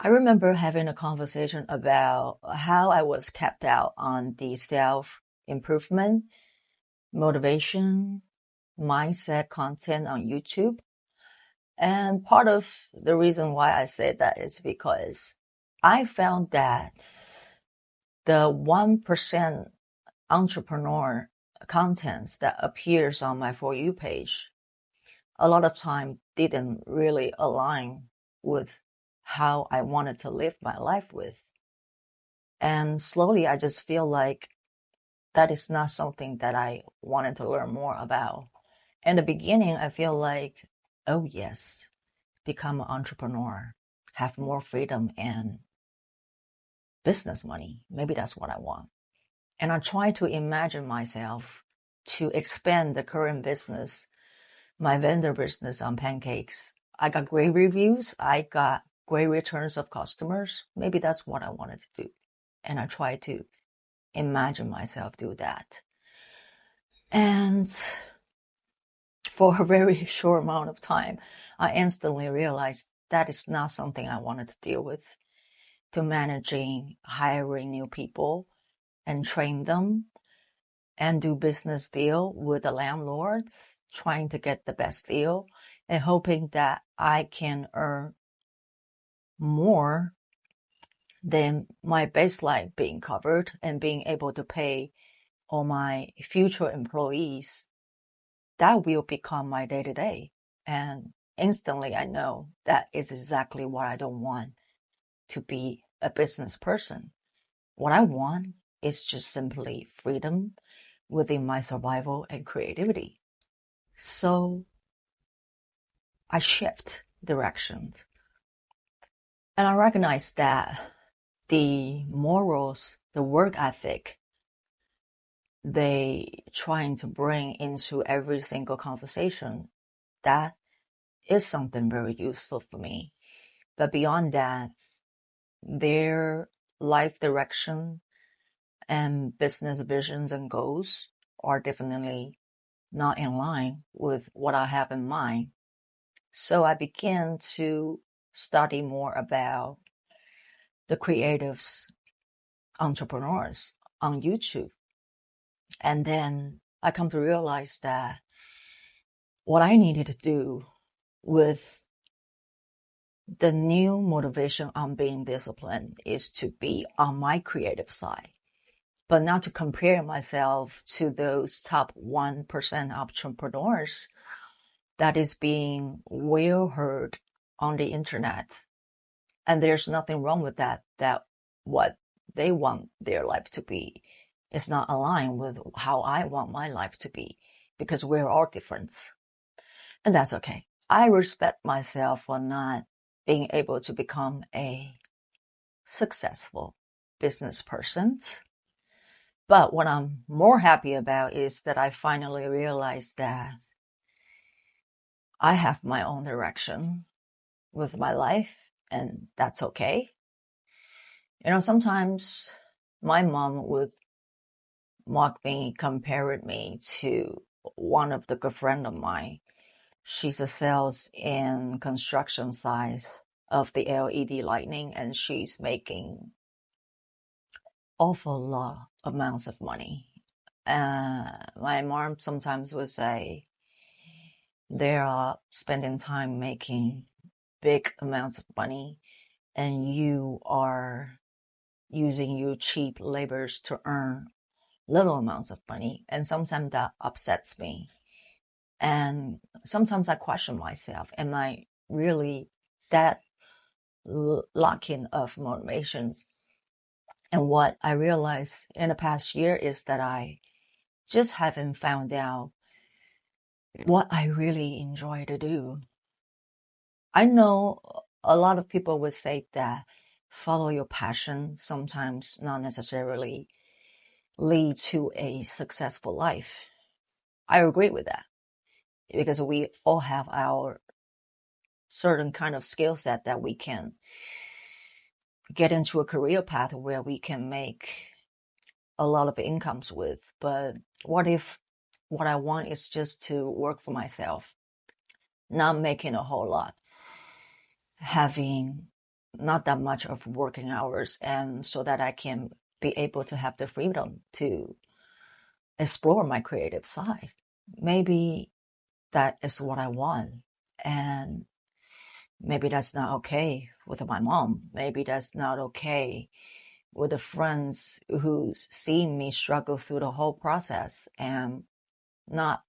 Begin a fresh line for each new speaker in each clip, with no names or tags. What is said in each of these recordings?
I remember having a conversation about how I was kept out on the self-improvement, motivation, mindset content on YouTube. And part of the reason why I say that is because I found that the 1% entrepreneur contents that appears on my For You page a lot of time didn't really align with how I wanted to live my life with. And slowly I just feel like that is not something that I wanted to learn more about. In the beginning, I feel like, oh yes, become an entrepreneur, have more freedom and business money. Maybe that's what I want. And I try to imagine myself to expand the current business, my vendor business on pancakes. I got great reviews. I got great returns of customers. Maybe that's what I wanted to do. And I try to imagine myself do that. And for a very short amount of time, I instantly realized that is not something I wanted to deal with. To managing, hiring new people and train them and do business deal with the landlords, trying to get the best deal and hoping that I can earn more than my baseline being covered and being able to pay all my future employees. That will become my day-to-day. And instantly I know that is exactly what I don't want to be a business person. What I want is just simply freedom within my survival and creativity. So I shift directions. And I recognize that the morals, the work ethic, they trying to bring into every single conversation, that is something very useful for me. But beyond that, their life direction and business visions and goals are definitely not in line with what I have in mind. So I began to study more about the creatives, entrepreneurs on YouTube. And then I come to realize that what I needed to do with the new motivation on being disciplined is to be on my creative side, but not to compare myself to those top 1% entrepreneurs that is being well heard on the internet. And there's nothing wrong with that what they want their life to be is not aligned with how I want my life to be, because we're all different. And that's okay. I respect myself for not being able to become a successful business person. But what I'm more happy about is that I finally realized that I have my own direction with my life, and that's okay. Sometimes my mom would mock me, compare me to one of the good friend of mine. She's a sales and construction side of the LED lighting, and she's making awful lot amounts of money. My mom sometimes would say they are spending time making big amounts of money, and you are using your cheap labors to earn little amounts of money. And sometimes that upsets me. And sometimes I question myself, am I really that lacking of motivations? And what I realized in the past year is that I just haven't found out what I really enjoy to do. I know a lot of people would say that follow your passion sometimes not necessarily lead to a successful life. I agree with that, because we all have our certain kind of skill set that we can get into a career path where we can make a lot of incomes with. But what if what I want is just to work for myself, not making a whole lot, having not that much of working hours, and so that I can be able to have the freedom to explore my creative side. Maybe that is what I want. And maybe that's not okay with my mom. Maybe that's not okay with the friends who's seen me struggle through the whole process and not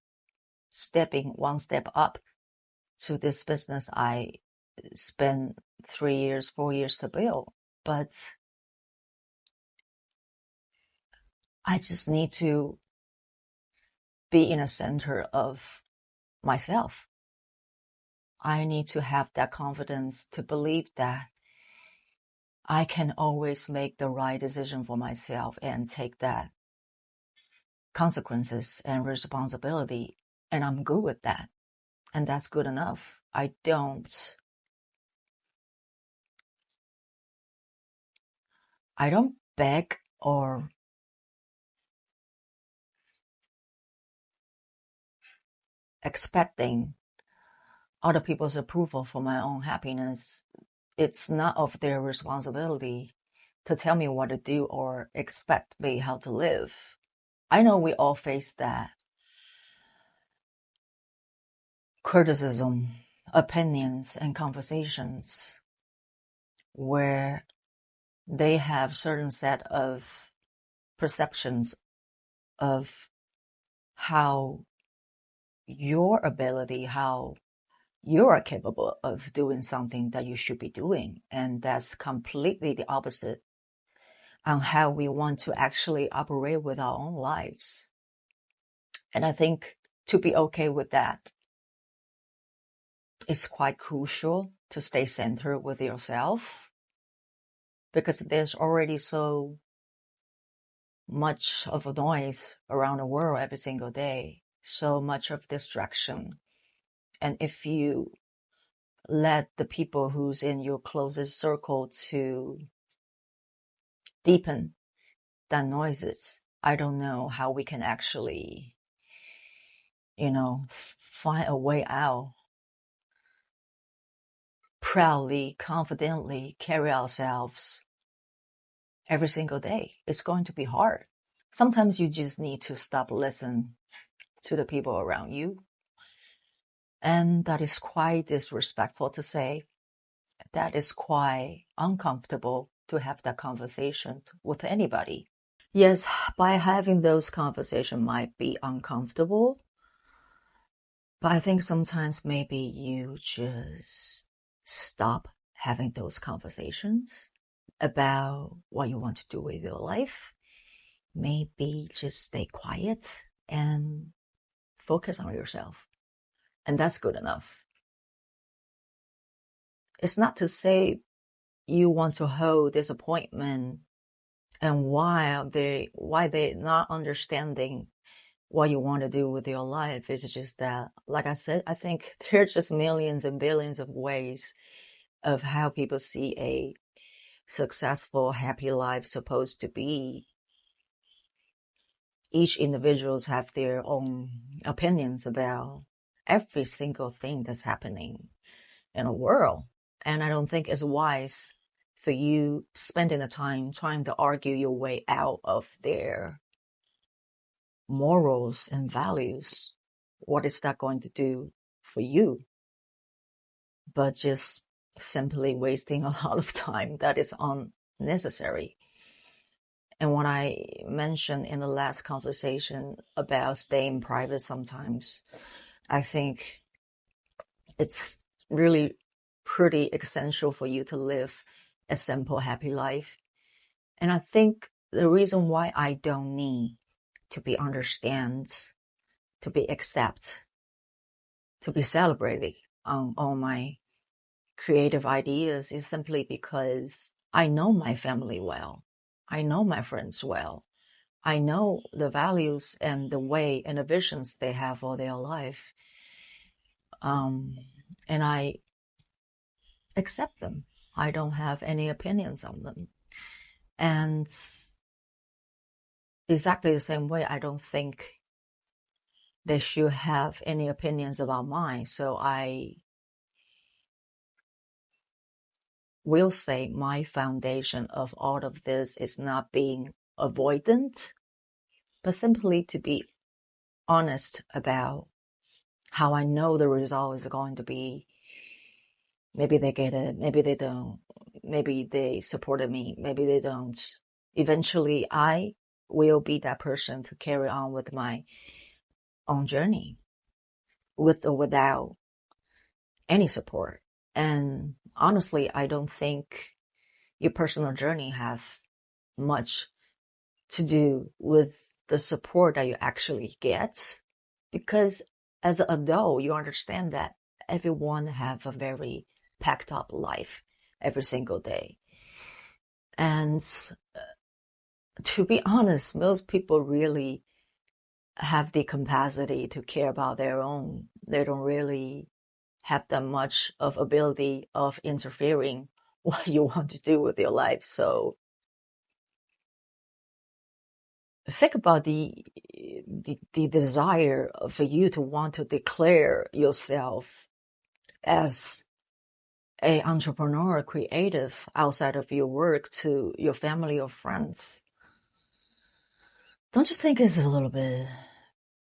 stepping one step up to this business I spent 3 years, 4 years to build. But I just need to be in the center of myself. I need to have that confidence to believe that I can always make the right decision for myself and take that consequences and responsibility. And I'm good with that. And that's good enough. I don't beg or expecting other people's approval for my own happiness. It's not of their responsibility to tell me what to do or expect me how to live. I know we all face that criticism, opinions, and conversations where they have certain set of perceptions of how your ability, how you are capable of doing something that you should be doing. And that's completely the opposite on how we want to actually operate with our own lives. And I think to be okay with that, it's quite crucial to stay centered with yourself, because there's already so much of a noise around the world every single day, so much of distraction. And if you let the people who's in your closest circle to deepen that noises, I don't know how we can actually, find a way out, proudly, confidently carry ourselves every single day. It's going to be hard. Sometimes you just need to stop listening to the people around you. And that is quite disrespectful to say. That is quite uncomfortable to have that conversation with anybody. Yes, by having those conversations might be uncomfortable, but I think sometimes maybe you just stop having those conversations about what you want to do with your life. Maybe just stay quiet and focus on yourself. And that's good enough. It's not to say you want to hold disappointment and why they're not understanding what you want to do with your life. It's just that, like I said, I think there are just millions and billions of ways of how people see a successful, happy life supposed to be. Each individuals have their own opinions about every single thing that's happening in the world. And I don't think it's wise for you spending the time trying to argue your way out of their morals and values. What is that going to do for you? But just simply wasting a lot of time that is unnecessary. And what I mentioned in the last conversation about staying private sometimes, I think it's really pretty essential for you to live a simple, happy life. And I think the reason why I don't need to be understood, to be accepted, to be celebrated on all my creative ideas is simply because I know my family well. I know my friends well. I know the values and the way and the visions they have for their life. And I accept them. I don't have any opinions on them. And exactly the same way, I don't think they should have any opinions about mine. So I will say my foundation of all of this is not being avoidant, but simply to be honest about how I know the result is going to be. Maybe they get it, maybe they don't, maybe they supported me, maybe they don't. Eventually, I will be that person to carry on with my own journey, with or without any support. And honestly, I don't think your personal journey have much to do with the support that you actually get, because as an adult, you understand that everyone have a very packed up life every single day. And to be honest, most people really have the capacity to care about their own. They don't really have that much of ability of interfering what you want to do with your life. So think about the desire for you to want to declare yourself as a entrepreneur, creative outside of your work to your family or friends. Don't you think it's a little bit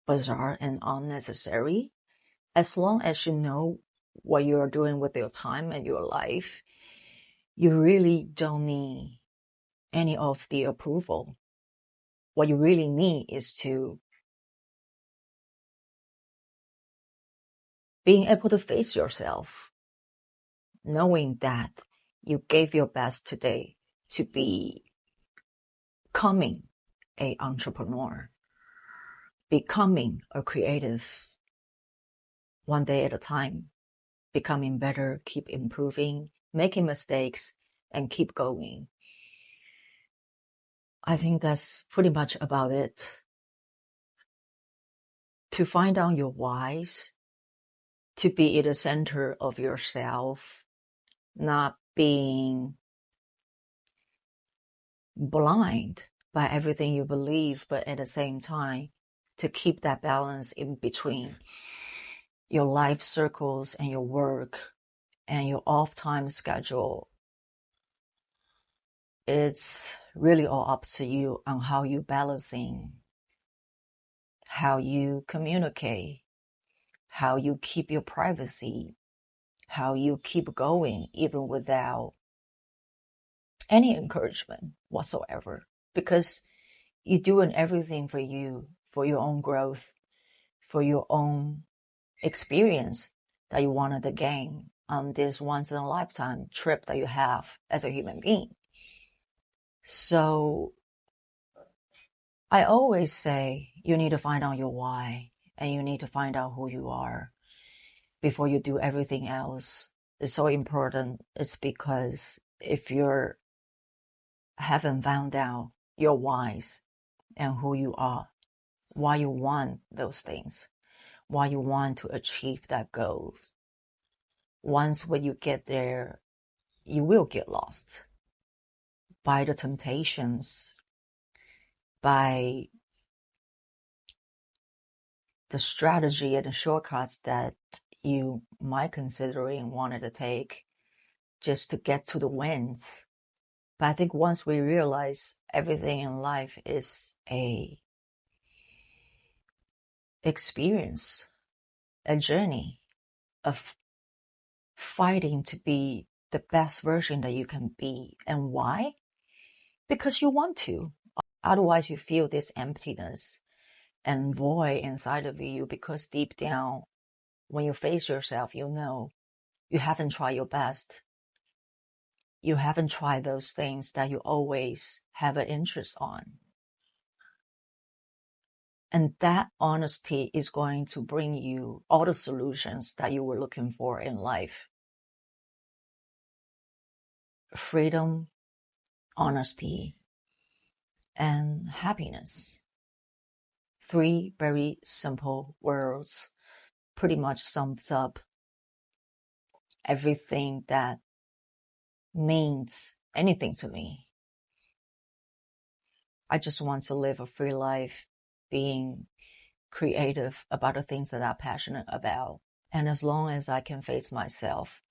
bizarre and unnecessary? As long as you know what you're doing with your time and your life, you really don't need any of the approval. What you really need is to being able to face yourself, knowing that you gave your best today to be becoming an entrepreneur, becoming a creative one day at a time, becoming better, keep improving, making mistakes, and keep going. I think that's pretty much about it. To find out your whys, to be at the center of yourself, not being blind by everything you believe, but at the same time, to keep that balance in between your life circles and your work and your off time schedule. It's really all up to you on how you balancing, how you communicate, how you keep your privacy, how you keep going even without any encouragement whatsoever, because you're doing everything for you, for your own growth, for your own experience that you wanted to gain on this once in a lifetime trip that you have as a human being. So I always say you need to find out your why, and you need to find out who you are before you do everything else. It's so important. It's because if you haven't found out your whys and who you are, why you want those things, why you want to achieve that goal, once when you get there, you will get lost by the temptations, by the strategy and the shortcuts that you might considering wanted to take just to get to the wins. But I think once we realize everything in life is a experience, a journey of fighting to be the best version that you can be. And why? Because you want to. Otherwise you feel this emptiness and void inside of you, because deep down, when you face yourself, you know you haven't tried your best. You haven't tried those things that you always have an interest on. And that honesty is going to bring you all the solutions that you were looking for in life. Freedom, honesty, and happiness. 3 very simple words pretty much sums up everything that means anything to me. I just want to live a free life, being creative about the things that I'm passionate about. And as long as I can face myself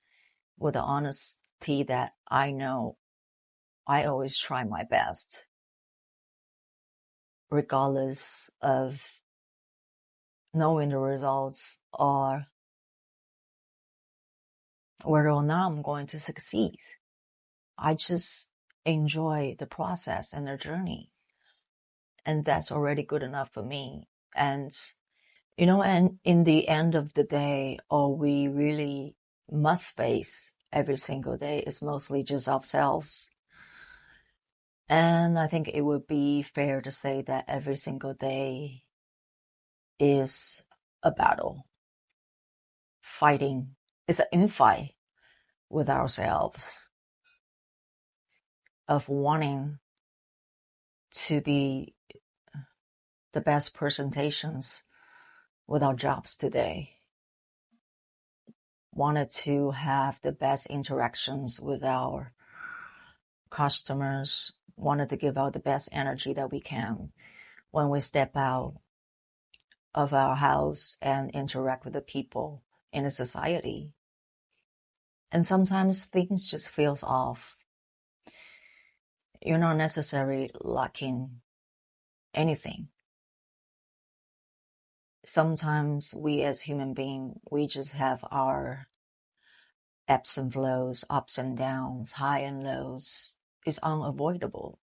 with an honest that I know I always try my best, regardless of knowing the results or whether or not I'm going to succeed. I just enjoy the process and the journey. And that's already good enough for me. And, and in the end of the day, all we really must face every single day is mostly just ourselves. And I think it would be fair to say that every single day is a battle. Fighting is an infight with ourselves of wanting to be the best presentations with our jobs today. Wanted to have the best interactions with our customers. Wanted to give out the best energy that we can when we step out of our house and interact with the people in a society. And sometimes things just feels off. You're not necessarily lacking anything. Sometimes we as human beings, we just have our ebbs and flows, ups and downs, high and lows. It's unavoidable.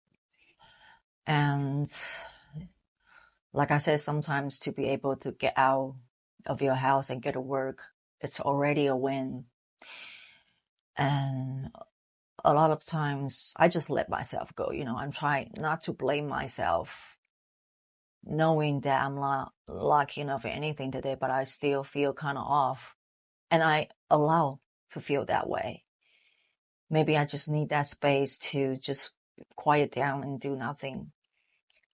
And like I said, sometimes to be able to get out of your house and get to work, it's already a win. And a lot of times I just let myself go. I'm trying not to blame myself, knowing that I'm not lucky enough for anything today, but I still feel kind of off. And I allow to feel that way. Maybe I just need that space to just quiet down and do nothing,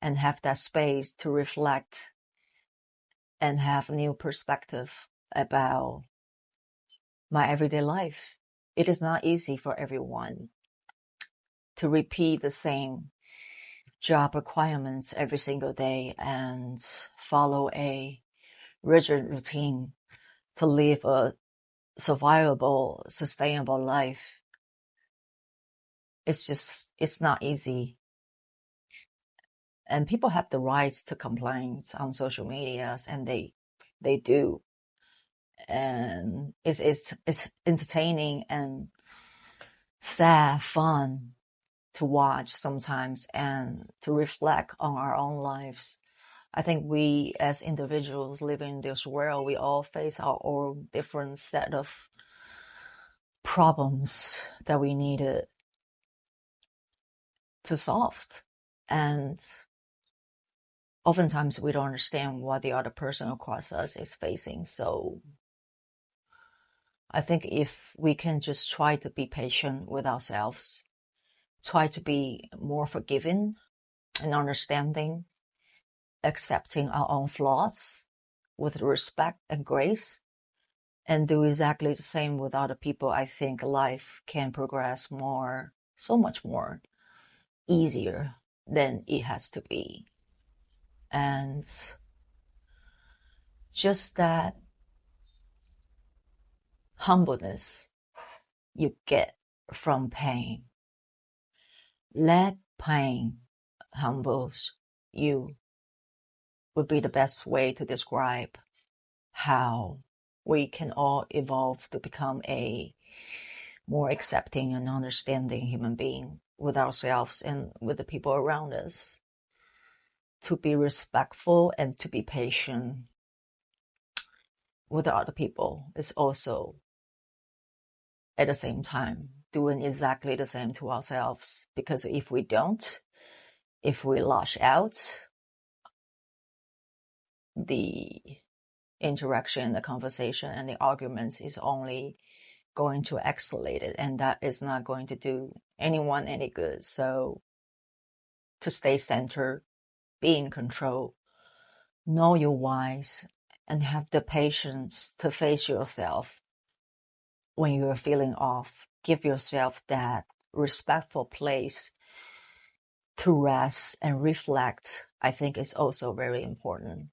and have that space to reflect and have a new perspective about my everyday life. It is not easy for everyone to repeat the same job requirements every single day and follow a rigid routine to live a survivable, sustainable life. It's not easy. And people have the rights to complain on social media, and they do. And it's entertaining and sad, fun to watch sometimes and to reflect on our own lives. I think we as individuals living in this world, we all face our own different set of problems that we needed to solve. And oftentimes we don't understand what the other person across us is facing. So I think if we can just try to be patient with ourselves, try to be more forgiving and understanding, accepting our own flaws with respect and grace, and do exactly the same with other people, I think life can progress so much more easier than it has to be. And just that humbleness you get from pain. Let pain humbles you would be the best way to describe how we can all evolve to become a more accepting and understanding human being with ourselves and with the people around us. To be respectful and to be patient with other people is also at the same time doing exactly the same to ourselves. Because if we don't, if we lash out, the interaction, the conversation, and the arguments is only going to escalate it, and that is not going to do anyone any good. So to stay centered, be in control, know your whys, and have the patience to face yourself when you're feeling off. Give yourself that respectful place to rest and reflect, I think is also very important.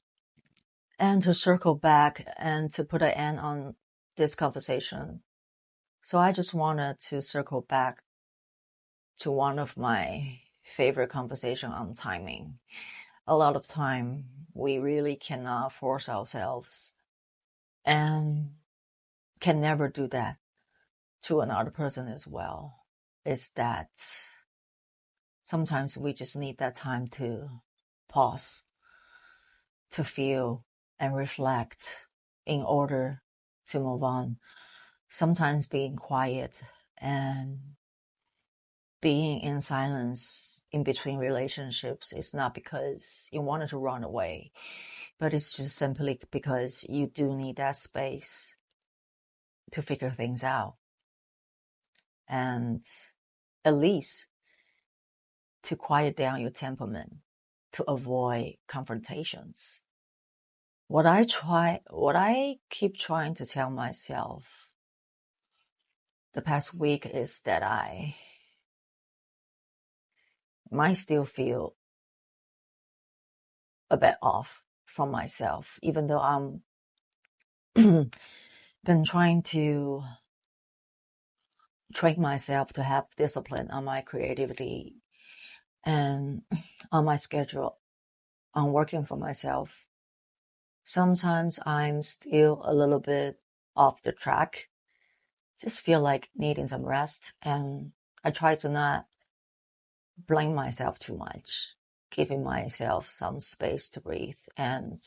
And to circle back and to put an end on this conversation, So I just wanted to circle back to one of my favorite conversation on timing. A lot of time we really cannot force ourselves and can never do that to another person as well. It's that sometimes we just need that time to pause, to feel and reflect in order to move on. Sometimes being quiet and being in silence in between relationships is not because you wanted to run away, but it's just simply because you do need that space to figure things out. And at least to quiet down your temperament, to avoid confrontations. What I keep trying to tell myself the past week is that I might still feel a bit off from myself, even though I'm been trying to train myself to have discipline on my creativity and on my schedule, on working for myself. Sometimes I'm still a little bit off the track, just feel like needing some rest, and I try to not blame myself too much, giving myself some space to breathe and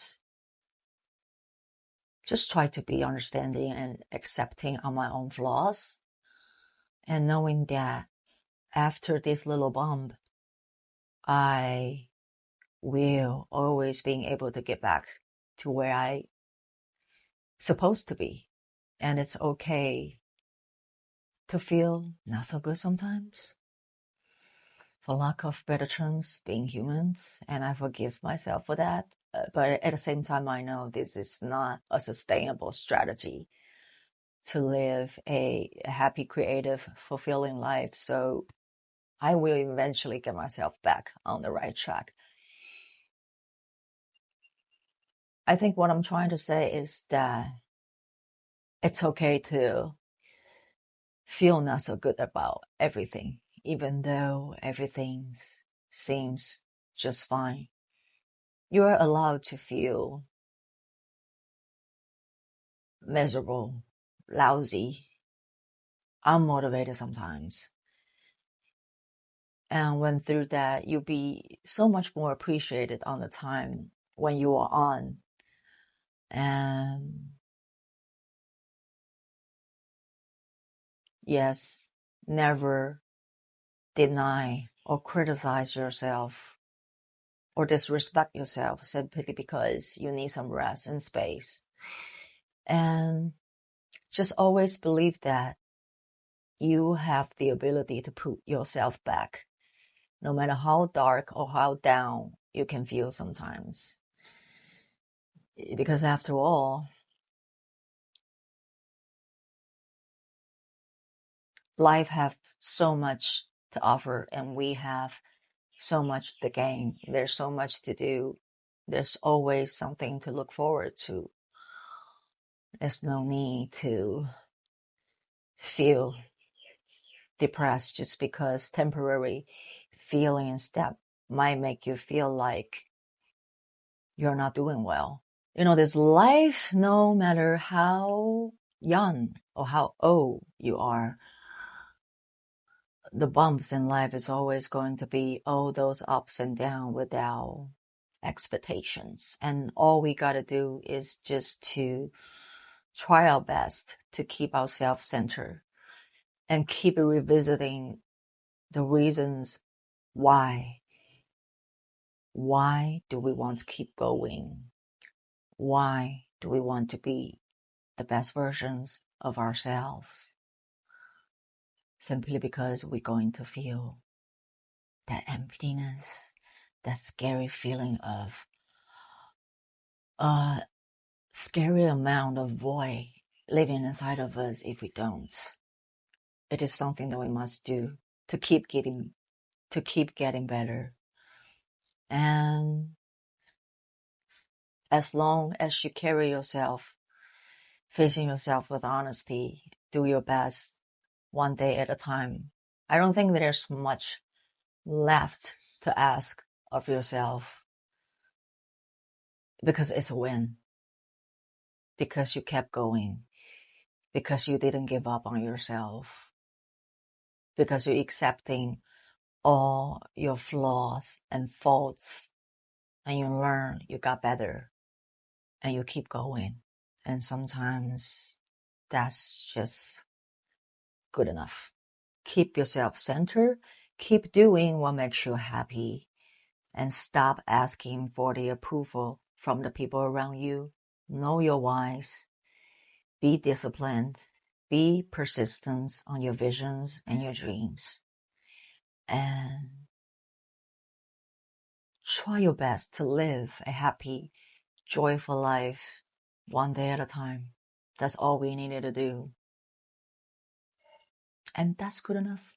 just try to be understanding and accepting of my own flaws, and knowing that after this little bump, I will always being able to get back to where I supposed to be. And it's okay to feel not so good sometimes, for lack of better terms, being humans, and I forgive myself for that. But at the same time, I know this is not a sustainable strategy to live a happy, creative, fulfilling life. So I will eventually get myself back on the right track. I think what I'm trying to say is that it's okay to feel not so good about everything, even though everything seems just fine. You are allowed to feel miserable, lousy, unmotivated sometimes. And when through that, you'll be so much more appreciated on the time when you are on. And yes, never deny or criticize yourself or disrespect yourself simply because you need some rest and space. And just always believe that you have the ability to put yourself back, no matter how dark or how down you can feel sometimes. Because after all, life have so much to offer and we have so much to gain. There's so much to do. There's always something to look forward to. There's no need to feel depressed just because temporary feelings that might make you feel like you're not doing well. You know, this life, no matter how young or how old you are, the bumps in life is always going to be all those ups and downs without expectations. And all we got to do is just to try our best to keep ourselves centered and keep revisiting the reasons why. Why do we want to keep going? Why do we want to be the best versions of ourselves? Simply because we're going to feel that emptiness, that scary feeling of a scary amount of void living inside of us if we don't. It is something that we must do to keep getting better. And as long as you carry yourself, facing yourself with honesty, do your best one day at a time. I don't think there's much left to ask of yourself because it's a win. Because you kept going. Because you didn't give up on yourself. Because you're accepting all your flaws and faults, and you learn, you got better, and you keep going. And sometimes that's just good enough. Keep yourself centered, keep doing what makes you happy, and stop asking for the approval from the people around you. Know your whys, be disciplined, be persistent on your visions and your dreams, and try your best to live a happy, joyful life one day at a time. That's all we needed to do. And that's good enough.